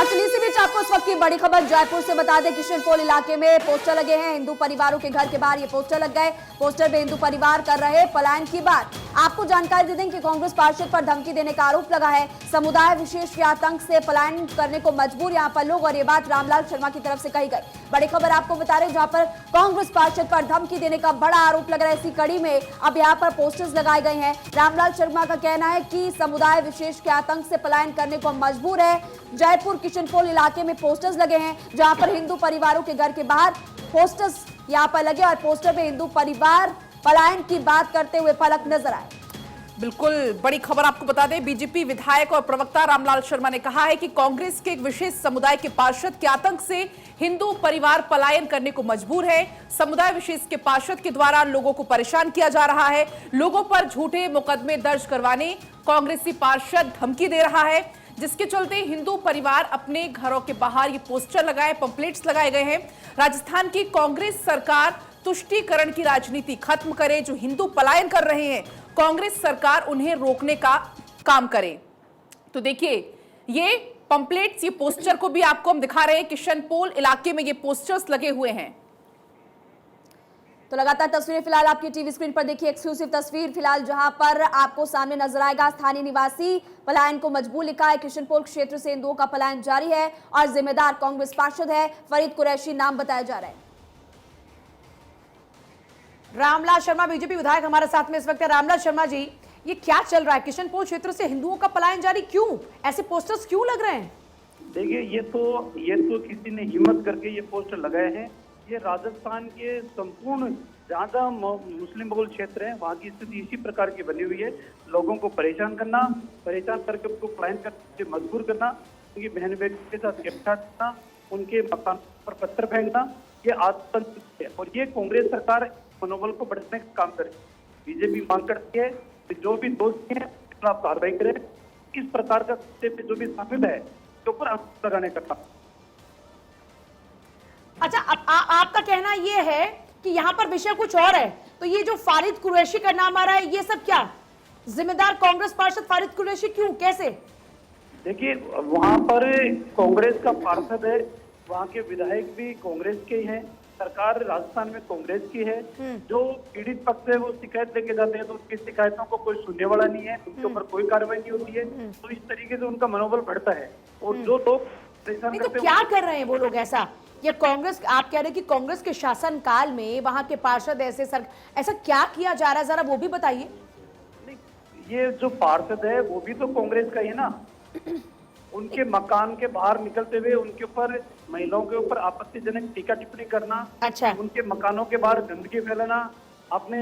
और चलिए इसी बीच आपको इस वक्त की बड़ी खबर जयपुर से बता दें, किशनपोल इलाके में पोस्टर लगे हैं। हिंदू परिवारों के घर के बाहर ये पोस्टर लग गए। पोस्टर में हिंदू परिवार कर रहे पलायन की बात। आपको जानकारी दे दें कि कांग्रेस पार्षद पर धमकी देने का आरोप लगा है। समुदाय विशेष के आतंक से पलायन करने को मजबूर यहां पर लोग, और ये बात रामलाल शर्मा की तरफ से कही गई। बड़ी खबर आपको बता रहे जहां पर कांग्रेस पार्षद पर धमकी देने का बड़ा आरोप लग रहा है। इसी कड़ी में अब यहां पर पोस्टर्स लगाए गए हैं। रामलाल शर्मा का कहना है कि समुदाय विशेष के आतंक से पलायन करने को मजबूर है। जयपुर किशनपोल इलाके में पोस्टर्स लगे हैं जहां पर हिंदू परिवारों के घर के बाहर पोस्टर्स यहां पर लगे और पोस्टर में हिंदू परिवार पलायन की बात करते हुए पलक नजर आए। बिल्कुल बड़ी खबर आपको बता दें, बीजेपी विधायक और प्रवक्ता रामलाल शर्मा ने कहा है कि कांग्रेस के एक विशेष समुदाय के पार्षद के आतंक से हिंदू परिवार पलायन करने को मजबूर है। समुदाय विशेष के पार्षद के द्वारा लोगों को परेशान किया जा रहा है। लोगों पर झूठे मुकदमे दर्ज करवाने कांग्रेसी पार्षद धमकी दे रहा है, जिसके चलते हिंदू परिवार अपने घरों के बाहर ये पोस्टर लगाए, पंपलेट्स लगाए गए हैं। राजस्थान की कांग्रेस सरकार तुष्टीकरण की राजनीति खत्म करे। जो हिंदू पलायन कर रहे हैं, कांग्रेस सरकार उन्हें रोकने का काम करे। तो देखिए ये पंपलेट्स, ये पोस्टर को भी आपको हम दिखा रहे हैं। किशनपोल इलाके में ये पोस्टर्स लगे हुए हैं। तो लगातार तस्वीरें फिलहाल आपकी टीवी स्क्रीन पर देखिए, एक्सक्लूसिव तस्वीर फिलहाल जहां पर आपको सामने नजर आएगा। स्थानीय निवासी पलायन को मजबूर लिखा है। किशनपोल क्षेत्र से हिंदुओं का पलायन जारी है और जिम्मेदार कांग्रेस पार्षद है फरीद कुरैशी, नाम बताया जा रहा है। रामलाल शर्मा बीजेपी विधायक हमारे साथ में इस वक्त है। रामलाल शर्मा जी, ये क्या चल रहा है? किशनपोल क्षेत्र से हिंदुओं का पलायन जारी, क्यों ऐसे पोस्टर्स क्यों लग रहे हैं? देखिए ये तो किसी ने हिम्मत करके ये पोस्टर लगाए हैं। ये राजस्थान के संपूर्ण ज्यादा मुस्लिम बहुल क्षेत्र है, वहाँ की स्थिति इसी प्रकार की बनी हुई है। लोगों को परेशान करके उनको पलायन करके मजबूर करना, उनकी बहन बेटी के साथ छेड़छाड़ करना, उनके मकान पर पत्थर फेंकना, ये आतंक है। और ये कांग्रेस सरकार मनोबल को बढ़ाने का काम करे। बीजेपी मांग करती है कि जो भी दोषी है खिलाफ कार्रवाई करे। इस प्रकार का जो भी शामिल है उसके ऊपर आंदोलन लगाने का काम। अच्छा, आपका कहना यह है कि यहाँ पर विषय कुछ और है, तो ये जो फारिद कुरैशी का नाम आ रहा है, ये सब क्या? जिम्मेदार कांग्रेस पार्षद फारिद कुरैशी क्यों, कैसे? देखिए वहाँ पर कांग्रेस का पार्षद है, वहाँ के विधायक भी कांग्रेस के ही हैं, सरकार राजस्थान में कांग्रेस की है। जो पीड़ित पक्ष है वो शिकायत लेके जाते हैं तो उनकी शिकायतों को कोई सुनने वाला नहीं है, उनके ऊपर कोई कार्रवाई नहीं होती है। तो इस तरीके से उनका मनोबल बढ़ता है। और जो लोग परेशान तो क्या कर रहे हैं वो लोग ऐसा? ये कांग्रेस, आप कह रहे हैं कि कांग्रेस के शासन काल में वहां के पार्षद ऐसा क्या किया जा रहा है, जरा वो भी बताइए। ये जो पार्षद है वो भी तो कांग्रेस का ही है ना। उनके मकान के बाहर निकलते हुए उनके ऊपर, महिलाओं के ऊपर आपत्तिजनक टीका टिप्पणी करना, अच्छा, उनके मकानों के बाहर गंदगी फैलाना, अपने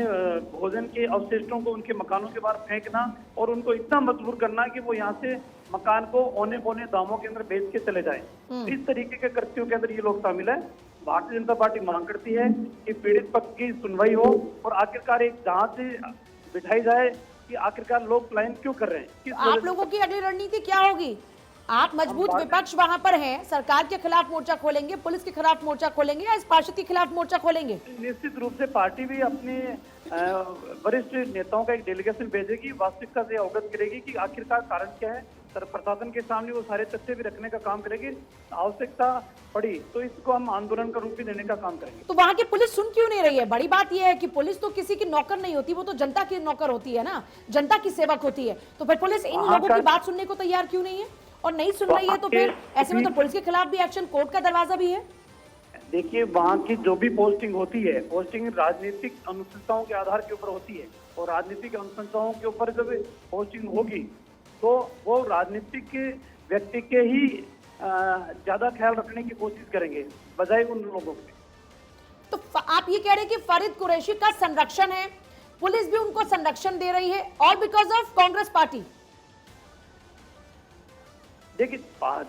भोजन के अवशिष्टों को उनके मकानों के बाहर फेंकना और उनको इतना मजबूर करना कि वो यहाँ से मकान को औने पौने दामों के अंदर बेच के चले जाएं। इस तरीके के कृत्यों के अंदर ये लोग शामिल है। भारतीय जनता पार्टी मांग करती है कि पीड़ित पक्ष की सुनवाई हो और आखिरकार एक जांच बिठाई जाए कि आखिरकार लोग पलायन क्यों कर रहे हैं। आप लोगों की अगली रणनीति क्या होगी? आप मजबूत विपक्ष वहां पर हैं, सरकार के खिलाफ मोर्चा खोलेंगे, पुलिस के खिलाफ मोर्चा खोलेंगे या इस पार्षद के खिलाफ मोर्चा खोलेंगे? निश्चित रूप से पार्टी भी अपने वरिष्ठ नेताओं का एक डेलीगेशन भेजेगी, वास्तविकता से अवगत करेगी कि आखिरकार कारण क्या है। प्रशासन के सामने वो सारे तथ्य भी रखने का काम करेगी। आवश्यकता पड़ी तो इसको हम आंदोलन का रूप भी देने का काम करेंगे। तो वहां की पुलिस सुन क्यों नहीं रही है? बड़ी बात यह है कि पुलिस तो किसी की नौकर नहीं होती, वो तो जनता की नौकर होती है ना, जनता की सेवक होती है। तो फिर पुलिस इन लोगों की बात सुनने को तैयार क्यों नहीं है? और नहीं सुन रही है तो फिर ऐसे में तो पुलिस के खिलाफ भी एक्शन, कोर्ट का दरवाजा भी है। देखिए वहाँ की जो भी पोस्टिंग होती है, पोस्टिंग राजनीतिक अनुशंसाओं के आधार के ऊपर होती है और राजनीतिक अनुशंसाओं के ऊपर जब पोस्टिंग होगी तो वो राजनीतिक व्यक्ति के ही ज्यादा ख्याल रखने की कोशिश करेंगे बजाय उन लोगों के। तो आप ये कह रहे हैं कि फरीद कुरैशी का संरक्षण है, पुलिस भी उनको संरक्षण दे रही है, all because of Congress party. देखिए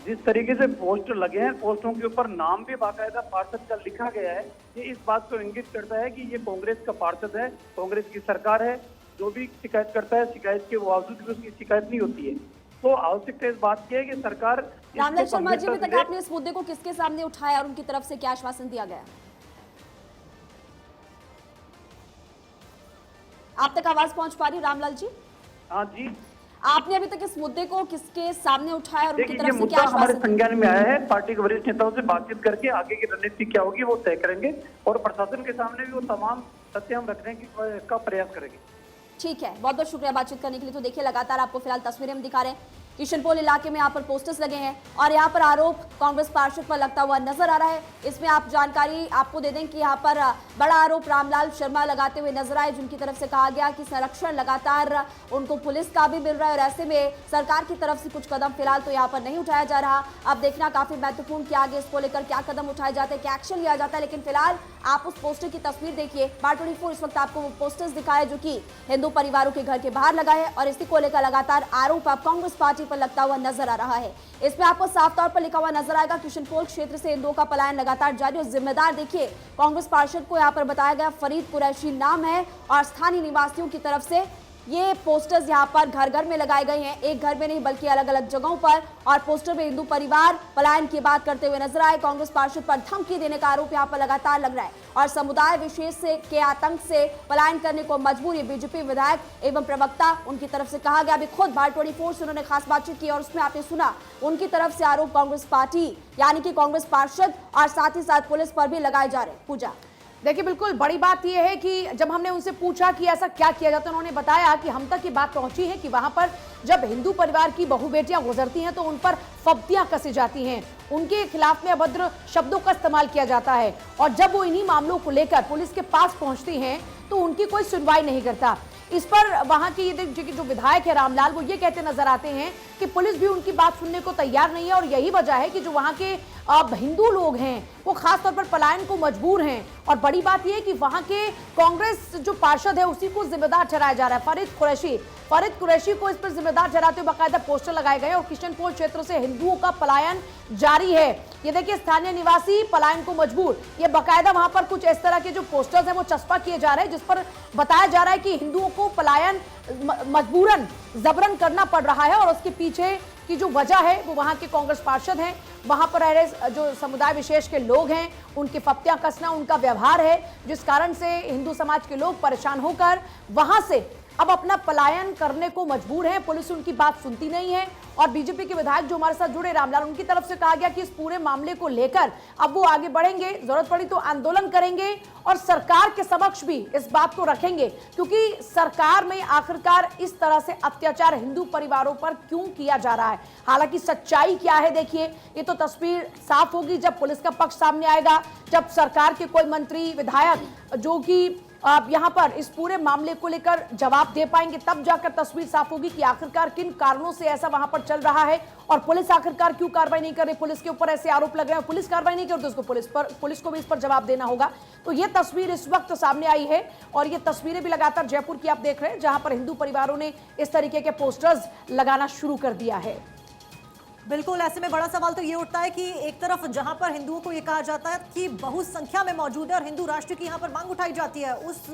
जिस तरीके से पोस्टर लगे हैं, पोस्टरों के ऊपर नाम भी बाकायदा पार्षद का लिखा गया है, ये इस बात को इंगित करता है कि ये कांग्रेस का पार्षद है, कांग्रेस की सरकार है। जो भी शिकायत करता है, शिकायत के बावजूद भी उसकी शिकायत नहीं होती है। तो आवश्यकता इस बात की है कि सरकार। रामलाल शर्मा जी, अभी तक आपने इस मुद्दे को किसके सामने उठाया और उनकी तरफ से क्या आश्वासन दिया गया? आप तक आवाज पहुंच पा रही रामलाल जी? हाँ जी। आपने अभी तक इस मुद्दे को किसके सामने उठाया और उनकी देखिए, ये तरफ से मुद्दा क्या हमारे आश्वासन? संज्ञान में आया है। पार्टी के वरिष्ठ नेताओं से बातचीत करके आगे की रणनीति क्या होगी वो तय करेंगे और प्रशासन के सामने भी वो तमाम तथ्य हम रखने का प्रयास करेंगे। ठीक है, बहुत बहुत शुक्रिया बातचीत करने के लिए। तो देखिए, लगातार आपको फिलहाल तस्वीरें हम दिखा रहे हैं। किशनपोल इलाके में यहाँ पर पोस्टर्स लगे हैं और यहाँ पर आरोप कांग्रेस पार्षद पर लगता हुआ नजर आ रहा है। इसमें आप जानकारी आपको दे दें कि यहाँ पर बड़ा आरोप रामलाल शर्मा लगाते हुए नजर आए, जिनकी तरफ से कहा गया कि संरक्षण लगातार उनको पुलिस का भी मिल रहा है और ऐसे में सरकार की तरफ से कुछ कदम फिलहाल तो यहाँ पर नहीं उठाया जा रहा। अब देखना काफी महत्वपूर्ण कि आगे इसको लेकर क्या कदम उठाए जाते हैं, क्या एक्शन लिया जाता है। लेकिन फिलहाल आप उस पोस्टर की तस्वीर देखिए। बार24 इस वक्त आपको वो पोस्टर्स दिखाए जो कि हिंदू परिवारों के घर के बाहर लगा है और इसी को लेकर लगातार आरोप अब कांग्रेस पार्टी पर लगता हुआ नजर आ रहा है। इसमें आपको साफ तौर पर लिखा हुआ नजर आएगा, किशनपोल क्षेत्र से हिंदुओं का पलायन लगातार जारी और जिम्मेदार देखिए कांग्रेस पार्षद को यहाँ पर बताया गया फरीद कुरैशी नाम है और स्थानीय निवासियों की तरफ से ये पोस्टर्स यहाँ पर घर घर में लगाए गए हैं, एक घर में नहीं बल्कि अलग अलग जगहों पर। और पोस्टर में हिंदू परिवार पलायन की बात करते हुए नजर आए। कांग्रेस पार्षद पर धमकी देने का आरोप यहाँ पर लगातार लग रहा है और समुदाय विशेष से के आतंक से पलायन करने को मजबूर ये बीजेपी विधायक एवं प्रवक्ता उनकी तरफ से कहा गया। अभी खुद बार24 से उन्होंने खास बातचीत की और उसमें आपने सुना उनकी तरफ से आरोप कांग्रेस पार्टी यानी कि कांग्रेस पार्षद और साथ ही साथ पुलिस पर भी लगाए जा रहे। पूजा, देखिए, बिल्कुल बड़ी बात यह है कि जब हमने उनसे पूछा कि ऐसा क्या किया जाता है, उन्होंने बताया कि हम तक ये बात पहुंची है कि वहां पर जब हिंदू परिवार की बहू बेटियां गुजरती हैं तो उन पर फब्तियां कसी जाती हैं, उनके खिलाफ में अभद्र शब्दों का इस्तेमाल किया जाता है और जब वो इन्हीं मामलों को लेकर पुलिस के पास पहुंचती हैं तो उनकी कोई सुनवाई नहीं करता। इस पर वहां के ये जो विधायक है रामलाल, वो ये कहते नजर आते हैं कि पुलिस भी उनकी बात सुनने को तैयार नहीं है और यही वजह है कि जो वहां के हिंदू लोग हैं वो खास तौर पर पलायन को मजबूर हैं। और बड़ी बात यह है कि वहां के कांग्रेस जो पार्षद है उसी को जिम्मेदार ठहराया जा रहा है। फरीद कुरैशी को इस पर जिम्मेदार ठहराते हुए बाकायदा पोस्टर लगाए गए और किशनपोल क्षेत्र से हिंदुओं का पलायन जारी है। ये देखिए, स्थानीय निवासी पलायन को मजबूर, ये बाकायदा वहां पर कुछ इस तरह के जो पोस्टर्स हैं वो चस्पा किए जा रहे हैं जिस पर बताया जा रहा है कि हिंदुओं को पलायन मजबूरन जबरन करना पड़ रहा है और उसके पीछे की जो वजह है वो वहां के कांग्रेस पार्षद हैं, वहां पर रह रहे जो समुदाय विशेष के लोग हैं उनके फप्तियां कसना, उनका व्यवहार है जिस कारण से हिंदू समाज के लोग परेशान होकर वहां से अब अपना पलायन करने को मजबूर है। पुलिस उनकी बात सुनती नहीं है और बीजेपी के विधायक जो हमारे साथ जुड़े रामलाल, उनकी तरफ से कहा गया कि इस पूरे मामले को लेकर अब वो आगे बढ़ेंगे, जरूरत पड़ी तो आंदोलन करेंगे और सरकार के समक्ष भी इस बात को रखेंगे क्योंकि सरकार में आखिरकार इस तरह से अत्याचार हिंदू परिवारों पर क्यों किया जा रहा है। हालांकि सच्चाई क्या है देखिए, ये तो तस्वीर साफ होगी जब पुलिस का पक्ष सामने आएगा, जब सरकार के कोई मंत्री विधायक जो कि यहाँ पर इस पूरे मामले को लेकर जवाब दे पाएंगे, तब जाकर तस्वीर साफ होगी कि आखिरकार किन कारणों से ऐसा वहां पर चल रहा है और पुलिस आखिरकार क्यों कार्रवाई नहीं कर रही। पुलिस के ऊपर ऐसे आरोप लग रहे हैं, पुलिस कार्रवाई नहीं करती, उसको पुलिस को भी इस पर जवाब देना होगा। तो ये तस्वीर इस वक्त सामने आई है और ये तस्वीरें भी लगातार जयपुर की आप देख रहे हैं जहां पर हिंदू परिवारों ने इस तरीके के पोस्टर्स लगाना शुरू कर दिया है। बिल्कुल, ऐसे में बड़ा सवाल तो ये उठता है कि एक तरफ जहां पर हिंदुओं को ये कहा जाता है कि बहुसंख्या में मौजूद है और हिंदू राष्ट्र की यहां पर मांग उठाई जाती है, उस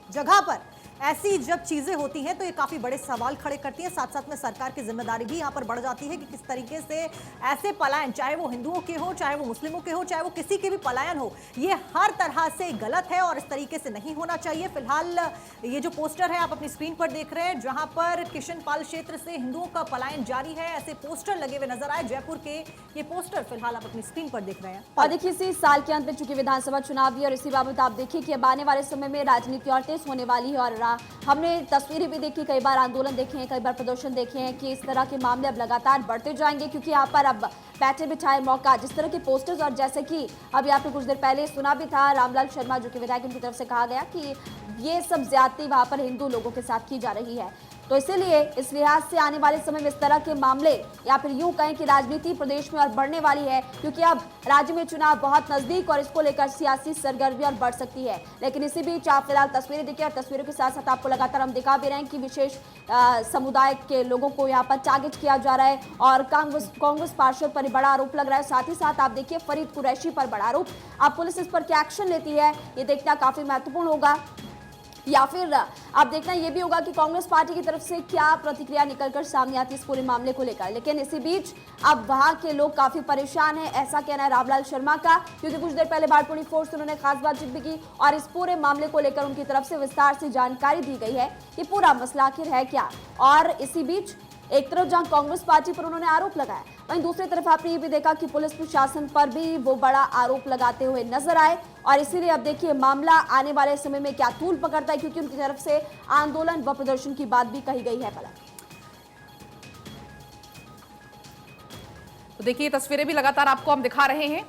जगह पर ऐसी जब चीजें होती हैं तो ये काफी बड़े सवाल खड़े करती हैं। साथ साथ में सरकार की जिम्मेदारी भी यहाँ पर बढ़ जाती है कि किस तरीके से ऐसे पलायन, चाहे वो हिंदुओं के हो, चाहे वो मुस्लिमों के हो, चाहे वो किसी के भी पलायन हो, ये हर तरह से गलत है और इस तरीके से नहीं होना चाहिए। फिलहाल ये जो पोस्टर है आप अपनी स्क्रीन पर देख रहे हैं जहां पर किशनपाल क्षेत्र से हिंदुओं का पलायन जारी है, ऐसे पोस्टर लगे हुए नजर आए जयपुर के। ये पोस्टर फिलहाल आप अपनी स्क्रीन पर देख रहे हैं। और देखिए, इसी साल के अंत में चूंकि विधानसभा चुनाव भी और इसी बाबत आप देखिए कि अब आने वाले समय में राजनीति और तेज होने वाली है और हमने तस्वीरें भी देखी, कई बार आंदोलन देखे हैं, कई बार प्रदर्शन देखे हैं कि इस तरह के मामले अब लगातार बढ़ते जाएंगे क्योंकि यहाँ पर अब बैठे बिठाए मौका, जिस तरह के पोस्टर्स और जैसे कि अभी आपने कुछ देर पहले सुना भी था रामलाल शर्मा जो कि विधायक, उनकी तरफ से कहा गया कि ये सब ज्यादती वहाँ पर हिंदू लोगों के साथ की जा रही है। तो इसीलिए इस लिहाज से आने वाले समय में इस तरह के मामले या फिर यूं कहें कि राजनीति प्रदेश में और बढ़ने वाली है क्योंकि अब राज्य में चुनाव बहुत नजदीक और इसको लेकर सियासी सरगर्मी और बढ़ सकती है। लेकिन इसी बीच आप फिलहाल तस्वीरें देखिए और तस्वीरों के साथ साथ आपको लगातार हम दिखा भी रहे हैं कि विशेष समुदाय के लोगों को यहाँ पर टारगेट किया जा रहा है और कांग्रेस पार्षद पर बड़ा आरोप लग रहा है। साथ ही साथ आप देखिए फरीद कुरैशी पर बड़ा आरोप। अब पुलिस इस पर क्या एक्शन लेती है ये देखना काफी महत्वपूर्ण होगा। या फिर अब देखना ये भी होगा कि कांग्रेस पार्टी की तरफ से क्या प्रतिक्रिया निकलकर सामने आती है इस पूरे मामले को लेकर। लेकिन इसी बीच अब वहां के लोग काफी परेशान हैं, ऐसा कहना है रामलाल शर्मा का, क्योंकि कुछ देर पहले बारडोली फोर्स उन्होंने खास बातचीत भी की और इस पूरे मामले को लेकर उनकी तरफ से विस्तार से जानकारी दी गई है कि पूरा मसला आखिर है क्या। और इसी बीच एक तरफ जहां कांग्रेस पार्टी पर उन्होंने आरोप लगाया, वहीं दूसरी तरफ आपने ये भी देखा कि पुलिस प्रशासन पर भी वो बड़ा आरोप लगाते हुए नजर आए। और इसीलिए अब देखिए मामला आने वाले समय में क्या तूल पकड़ता है, क्योंकि उनकी तरफ से आंदोलन व प्रदर्शन की बात भी कही गई है। तो देखिए तस्वीरें भी लगातार आपको हम दिखा रहे हैं।